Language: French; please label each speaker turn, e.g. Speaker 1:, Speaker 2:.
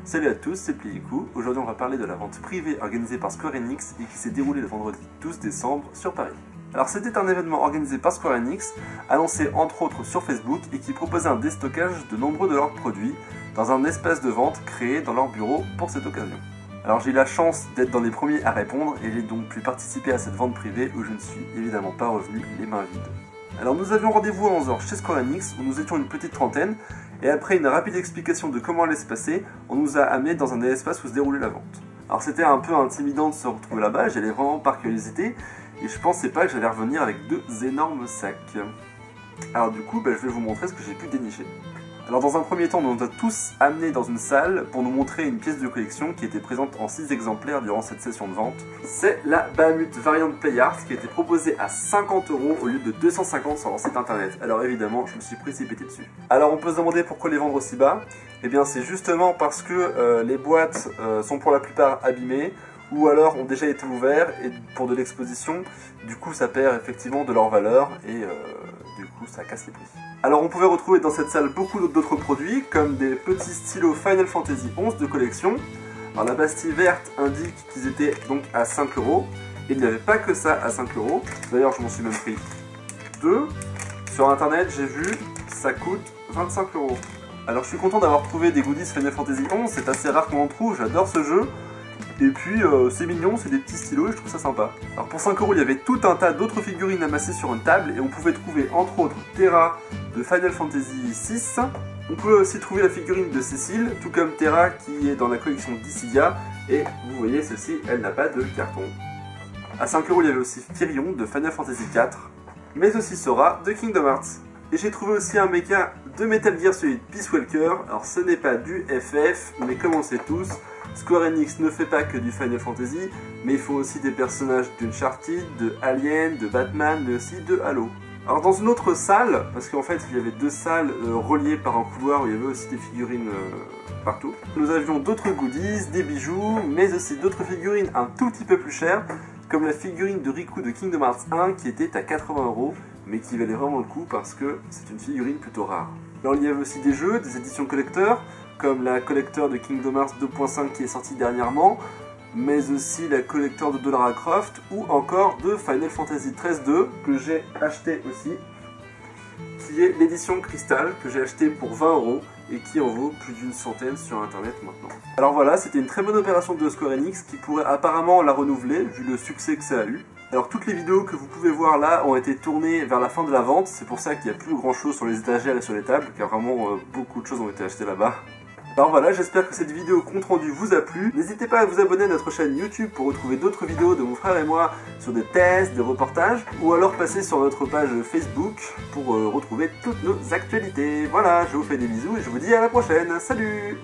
Speaker 1: Salut à tous, c'est Pliikou. Aujourd'hui on va parler de la vente privée organisée par Square Enix et qui s'est déroulée le vendredi 12 décembre sur Paris. Alors c'était un événement organisé par Square Enix, annoncé entre autres sur Facebook et qui proposait un déstockage de nombreux de leurs produits dans un espace de vente créé dans leur bureau pour cette occasion. Alors j'ai eu la chance d'être dans les premiers à répondre et j'ai donc pu participer à cette vente privée où je ne suis évidemment pas revenu les mains vides. Alors nous avions rendez-vous à 11h chez Square Enix où nous étions une petite trentaine et après une rapide explication de comment allait se passer, on nous a amenés dans un espace où se déroulait la vente. Alors c'était un peu intimidant de se retrouver là-bas, j'allais vraiment par curiosité et je pensais pas que j'allais revenir avec deux énormes sacs. Alors du coup, je vais vous montrer ce que j'ai pu dénicher. Alors dans un premier temps, on nous a tous amenés dans une salle pour nous montrer une pièce de collection qui était présente en 6 exemplaires durant cette session de vente. C'est la Bahamut Variant Playart qui a été proposée à 50 € au lieu de 250 sur leur site internet. Alors évidemment, je me suis précipité dessus. Alors on peut se demander pourquoi les vendre aussi bas. Eh bien c'est justement parce que les boîtes sont pour la plupart abîmées ou alors ont déjà été ouverts et pour de l'exposition, du coup ça perd effectivement de leur valeur et du coup ça casse les prix. Alors on pouvait retrouver dans cette salle beaucoup d'autres produits comme des petits stylos Final Fantasy XI de collection. Alors la pastille verte indique qu'ils étaient donc à 5 € et il n'y avait pas que ça à 5 €. D'ailleurs je m'en suis même pris 2. Sur internet j'ai vu ça coûte 25 €. Alors je suis content d'avoir trouvé des goodies Final Fantasy XI, c'est assez rare qu'on en trouve, j'adore ce jeu. Et puis c'est mignon, c'est des petits stylos et je trouve ça sympa. Alors pour 5 € il y avait tout un tas d'autres figurines amassées sur une table et on pouvait trouver entre autres Terra de Final Fantasy VI. On pouvait aussi trouver la figurine de Cécile, tout comme Terra qui est dans la collection Dissidia. Et vous voyez celle-ci, elle n'a pas de carton. À 5 € il y avait aussi Firion de Final Fantasy IV, mais aussi Sora de Kingdom Hearts. Et j'ai trouvé aussi un mecha de Metal Gear Solid Peace Walker. Alors ce n'est pas du FF, mais comme on le sait tous, Square Enix ne fait pas que du Final Fantasy, mais il faut aussi des personnages d'Uncharted, de Alien, de Batman, mais aussi de Halo. Alors dans une autre salle, parce qu'en fait il y avait deux salles reliées par un couloir où il y avait aussi des figurines partout, nous avions d'autres goodies, des bijoux, mais aussi d'autres figurines un tout petit peu plus chères, comme la figurine de Riku de Kingdom Hearts 1 qui était à 80 €, mais qui valait vraiment le coup parce que c'est une figurine plutôt rare. Alors il y avait aussi des jeux, des éditions collector, comme la collector de Kingdom Hearts 2.5 qui est sortie dernièrement, mais aussi la collector de Lara Croft, ou encore de Final Fantasy XIII-2, que j'ai acheté aussi, qui est l'édition Crystal, que j'ai acheté pour 20 € et qui en vaut plus d'une centaine sur internet maintenant. Alors voilà, c'était une très bonne opération de Square Enix qui pourrait apparemment la renouveler, vu le succès que ça a eu. Alors toutes les vidéos que vous pouvez voir là ont été tournées vers la fin de la vente, c'est pour ça qu'il n'y a plus grand chose sur les étagères et sur les tables, car vraiment beaucoup de choses ont été achetées là-bas. Alors voilà, j'espère que cette vidéo compte rendu vous a plu. N'hésitez pas à vous abonner à notre chaîne YouTube pour retrouver d'autres vidéos de mon frère et moi sur des tests, des reportages, ou alors passer sur notre page Facebook pour retrouver toutes nos actualités. Voilà, je vous fais des bisous et je vous dis à la prochaine. Salut!